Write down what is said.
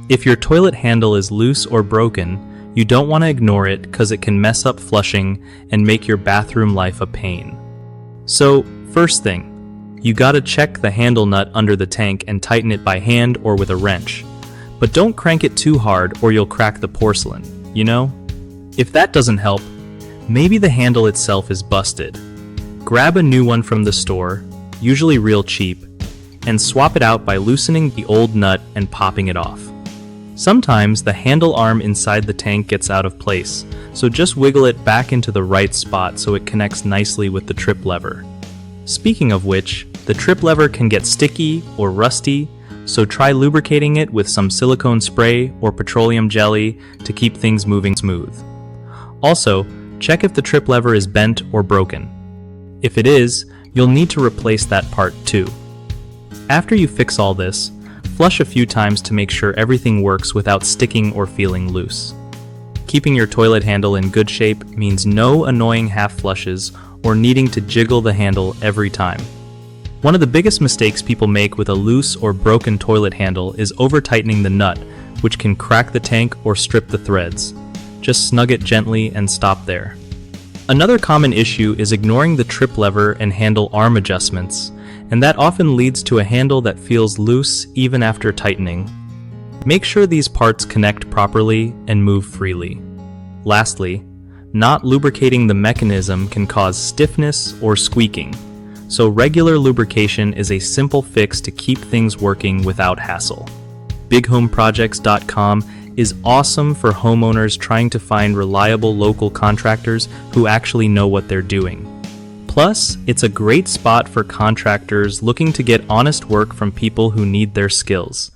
If your toilet handle is loose or broken, you don't want to ignore it because it can mess up flushing and make your bathroom life a pain. So, first thing, you gotta check the handle nut under the tank and tighten it by hand or with a wrench. But don't crank it too hard or you'll crack the porcelain, you know? If that doesn't help, maybe the handle itself is busted. Grab a new one from the store, usually real cheap, and swap it out by loosening the old nut and popping it off. Sometimes the handle arm inside the tank gets out of place, so just wiggle it back into the right spot so it connects nicely with the trip lever. Speaking of which, the trip lever can get sticky or rusty, so try lubricating it with some silicone spray or petroleum jelly to keep things moving smooth. Also, check if the trip lever is bent or broken. If it is, you'll need to replace that part too. After you fix all this, flush a few times to make sure everything works without sticking or feeling loose. Keeping your toilet handle in good shape means no annoying half flushes or needing to jiggle the handle every time. One of the biggest mistakes people make with a loose or broken toilet handle is over-tightening the nut, which can crack the tank or strip the threads. Just snug it gently and stop there. Another common issue is ignoring the trip lever and handle arm adjustments, and that often leads to a handle that feels loose even after tightening. Make sure these parts connect properly and move freely. Lastly, not lubricating the mechanism can cause stiffness or squeaking, so regular lubrication is a simple fix to keep things working without hassle. BigHomeProjects.com is awesome for homeowners trying to find reliable local contractors who actually know what they're doing. Plus, it's a great spot for contractors looking to get honest work from people who need their skills.